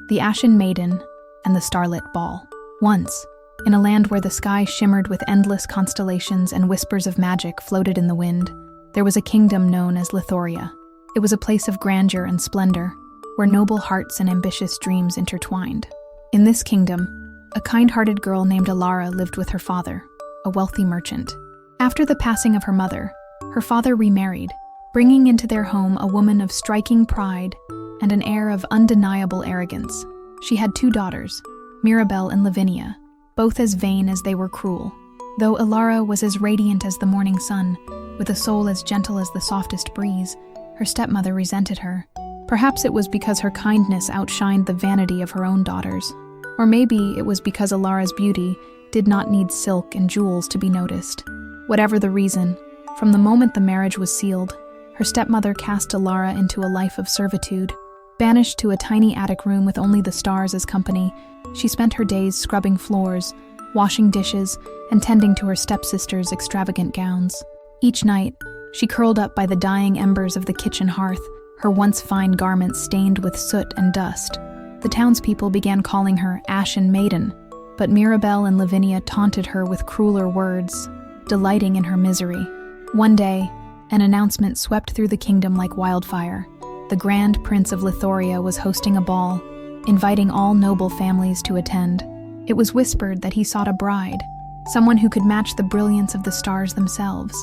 The Ashen Maiden and the Starlit Ball. Once, in a land where the sky shimmered with endless constellations and whispers of magic floated in the wind, there was a kingdom known as Lithoria. It was a place of grandeur and splendor, where noble hearts and ambitious dreams intertwined. In this kingdom, a kind-hearted girl named Elara lived with her father, a wealthy merchant. After the passing of her mother, her father remarried, bringing into their home a woman of striking pride and an air of undeniable arrogance. She had 2 daughters, Mirabelle and Lavinia, both as vain as they were cruel. Though Elara was as radiant as the morning sun, with a soul as gentle as the softest breeze, her stepmother resented her. Perhaps it was because her kindness outshined the vanity of her own daughters. Or maybe it was because Elara's beauty did not need silk and jewels to be noticed. Whatever the reason, from the moment the marriage was sealed, her stepmother cast Elara into a life of servitude. Banished to a tiny attic room with only the stars as company, she spent her days scrubbing floors, washing dishes, and tending to her stepsister's extravagant gowns. Each night, she curled up by the dying embers of the kitchen hearth, her once fine garments stained with soot and dust. The townspeople began calling her Ashen Maiden, but Mirabelle and Lavinia taunted her with crueler words, delighting in her misery. One day, an announcement swept through the kingdom like wildfire. The Grand Prince of Lithoria was hosting a ball, inviting all noble families to attend. It was whispered that he sought a bride, someone who could match the brilliance of the stars themselves.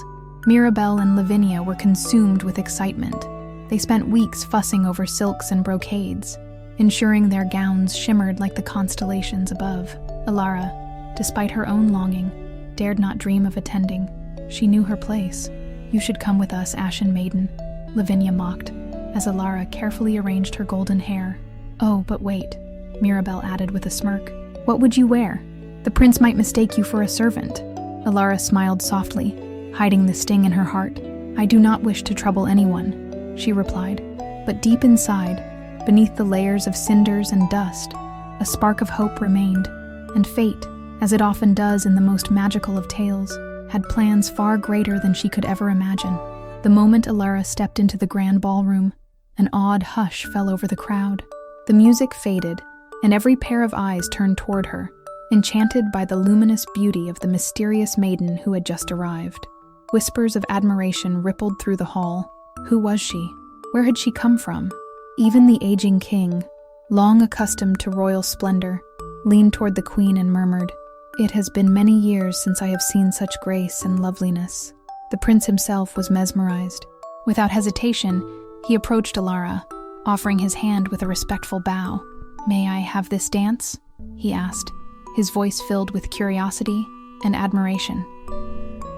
Mirabelle and Lavinia were consumed with excitement. They spent weeks fussing over silks and brocades, ensuring their gowns shimmered like the constellations above. Elara, despite her own longing, dared not dream of attending. She knew her place. "You should come with us, Ashen Maiden," Lavinia mocked, as Elara carefully arranged her golden hair. "Oh, but wait," Mirabelle added with a smirk. "What would you wear? The prince might mistake you for a servant." Elara smiled softly, hiding the sting in her heart. "I do not wish to trouble anyone," she replied. But deep inside, beneath the layers of cinders and dust, a spark of hope remained, and fate, as it often does in the most magical of tales, had plans far greater than she could ever imagine. The moment Elara stepped into the grand ballroom, an awed hush fell over the crowd. The music faded, and every pair of eyes turned toward her, enchanted by the luminous beauty of the mysterious maiden who had just arrived. Whispers of admiration rippled through the hall. Who was she? Where had she come from? Even the aging king, long accustomed to royal splendor, leaned toward the queen and murmured, "It has been many years since I have seen such grace and loveliness." The prince himself was mesmerized. Without hesitation, he approached Elara, offering his hand with a respectful bow. "May I have this dance?" he asked, his voice filled with curiosity and admiration.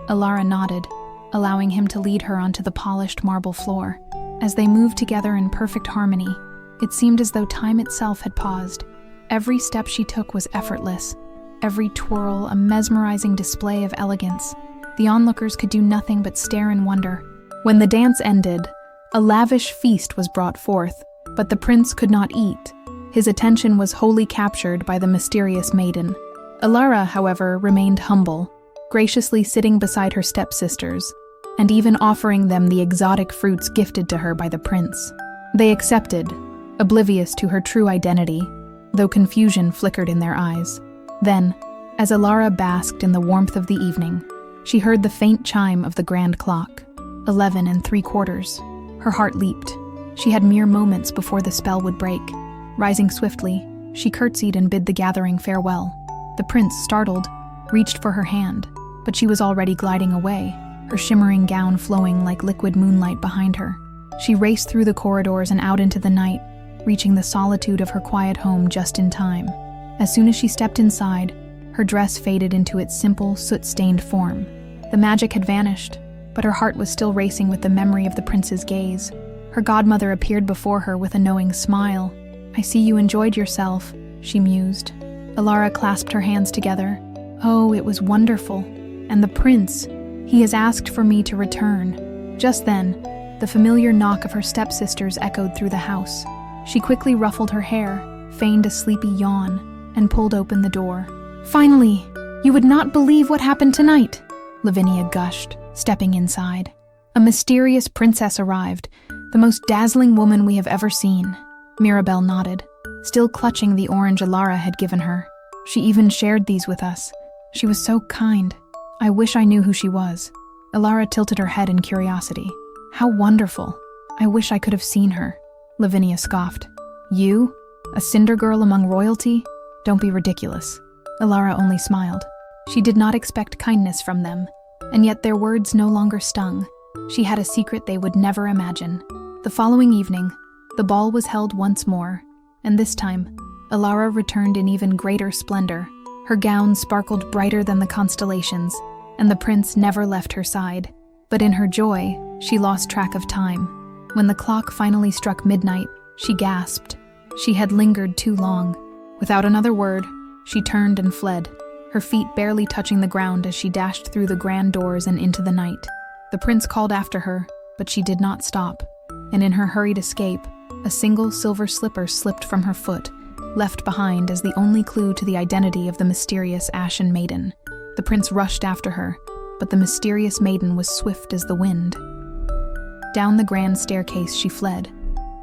Elara nodded, allowing him to lead her onto the polished marble floor. As they moved together in perfect harmony, it seemed as though time itself had paused. Every step she took was effortless, every twirl a mesmerizing display of elegance. The onlookers could do nothing but stare in wonder. When the dance ended, a lavish feast was brought forth, but the prince could not eat. His attention was wholly captured by the mysterious maiden. Elara, however, remained humble, graciously sitting beside her stepsisters, and even offering them the exotic fruits gifted to her by the prince. They accepted, oblivious to her true identity, though confusion flickered in their eyes. Then, as Elara basked in the warmth of the evening, she heard the faint chime of the grand clock, 11 3/4. Her heart leaped. She had mere moments before the spell would break. Rising swiftly, she curtsied and bid the gathering farewell. The prince, startled, reached for her hand, but she was already gliding away, her shimmering gown flowing like liquid moonlight behind her. She raced through the corridors and out into the night, reaching the solitude of her quiet home just in time. As soon as she stepped inside, her dress faded into its simple, soot-stained form. The magic had vanished, but her heart was still racing with the memory of the prince's gaze. Her godmother appeared before her with a knowing smile. "I see you enjoyed yourself," she mused. Elara clasped her hands together. "Oh, it was wonderful. And the prince, he has asked for me to return." Just then, the familiar knock of her stepsisters echoed through the house. She quickly ruffled her hair, feigned a sleepy yawn, and pulled open the door. "Finally! You would not believe what happened tonight!" Lavinia gushed, stepping inside. "A mysterious princess arrived, the most dazzling woman we have ever seen." Mirabelle nodded. still clutching the orange Elara had given her. She even shared these with us. She was so kind. I wish I knew who she was. Elara tilted her head in curiosity. How wonderful. I wish I could have seen her. Lavinia scoffed. You? A cinder girl among royalty? Don't be ridiculous. Elara only smiled. She did not expect kindness from them, and yet their words no longer stung. She had a secret they would never imagine. The following evening, the ball was held once more, and this time, Elara returned in even greater splendor. Her gown sparkled brighter than the constellations, and the prince never left her side. But in her joy, she lost track of time. When the clock finally struck midnight, she gasped. She had lingered too long. Without another word, she turned and fled, her feet barely touching the ground as she dashed through the grand doors and into the night. The prince called after her, but she did not stop, and in her hurried escape, a single silver slipper slipped from her foot, left behind as the only clue to the identity of the mysterious Ashen Maiden. The prince rushed after her, but the mysterious maiden was swift as the wind. Down the grand staircase she fled,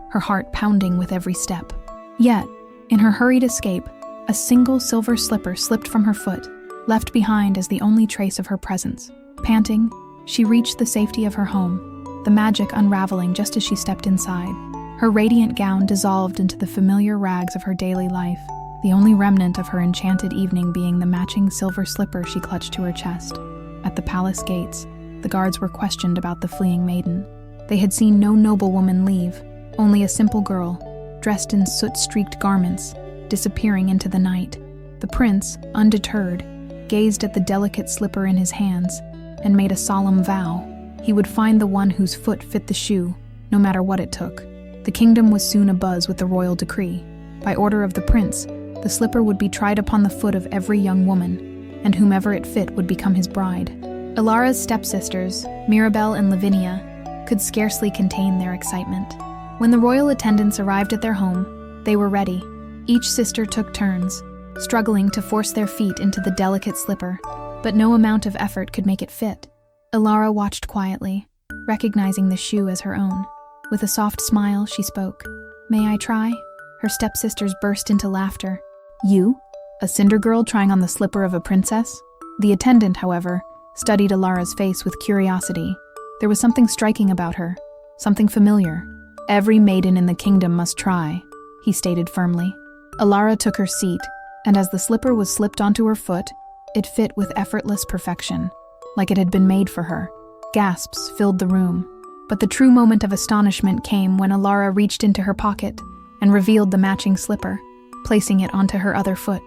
her heart pounding with every step. Yet, in her hurried escape, a single silver slipper slipped from her foot, left behind as the only trace of her presence. Panting, she reached the safety of her home, the magic unraveling just as she stepped inside. Her radiant gown dissolved into the familiar rags of her daily life, the only remnant of her enchanted evening being the matching silver slipper she clutched to her chest. At the palace gates, the guards were questioned about the fleeing maiden. They had seen no noblewoman leave, only a simple girl, dressed in soot-streaked garments, disappearing into the night. The prince, undeterred, gazed at the delicate slipper in his hands and made a solemn vow. He would find the one whose foot fit the shoe, no matter what it took. The kingdom was soon abuzz with the royal decree. By order of the prince, the slipper would be tried upon the foot of every young woman, and whomever it fit would become his bride. Elara's stepsisters, Mirabelle and Lavinia, could scarcely contain their excitement. When the royal attendants arrived at their home, they were ready. Each sister took turns, struggling to force their feet into the delicate slipper, but no amount of effort could make it fit. Elara watched quietly, recognizing the shoe as her own. With a soft smile, she spoke. "May I try?" Her stepsisters burst into laughter. "You? A cinder girl trying on the slipper of a princess?" The attendant, however, studied Elara's face with curiosity. There was something striking about her, something familiar. "Every maiden in the kingdom must try," he stated firmly. Elara took her seat, and as the slipper was slipped onto her foot, it fit with effortless perfection, like it had been made for her. Gasps filled the room. But the true moment of astonishment came when Elara reached into her pocket and revealed the matching slipper, placing it onto her other foot.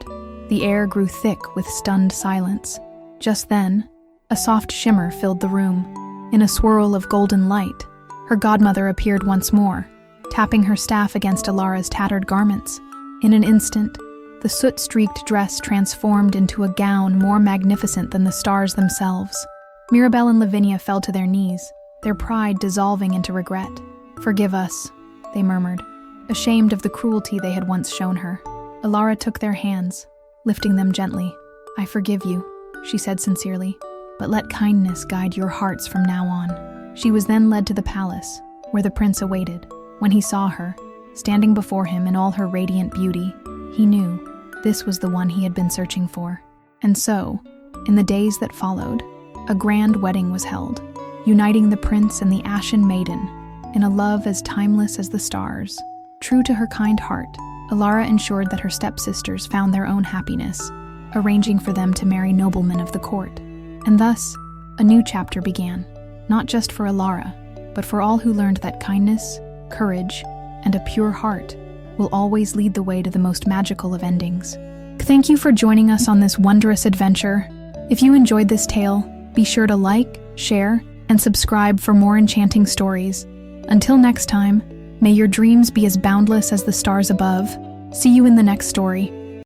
The air grew thick with stunned silence. Just then, a soft shimmer filled the room. In a swirl of golden light, her godmother appeared once more, tapping her staff against Elara's tattered garments. In an instant, the soot-streaked dress transformed into a gown more magnificent than the stars themselves. Mirabelle and Lavinia fell to their knees, their pride dissolving into regret. "Forgive us," they murmured, ashamed of the cruelty they had once shown her. Elara took their hands, lifting them gently. "I forgive you," she said sincerely, "but let kindness guide your hearts from now on." She was then led to the palace, where the prince awaited. When he saw her, standing before him in all her radiant beauty, he knew this was the one he had been searching for. And so, in the days that followed, a grand wedding was held, uniting the prince and the Ashen Maiden in a love as timeless as the stars. True to her kind heart, Elara ensured that her stepsisters found their own happiness, arranging for them to marry noblemen of the court. And thus, a new chapter began, not just for Elara, but for all who learned that kindness, courage, and a pure heart will always lead the way to the most magical of endings. Thank you for joining us on this wondrous adventure. If you enjoyed this tale, be sure to like, share, and subscribe for more enchanting stories. Until next time, may your dreams be as boundless as the stars above. See you in the next story.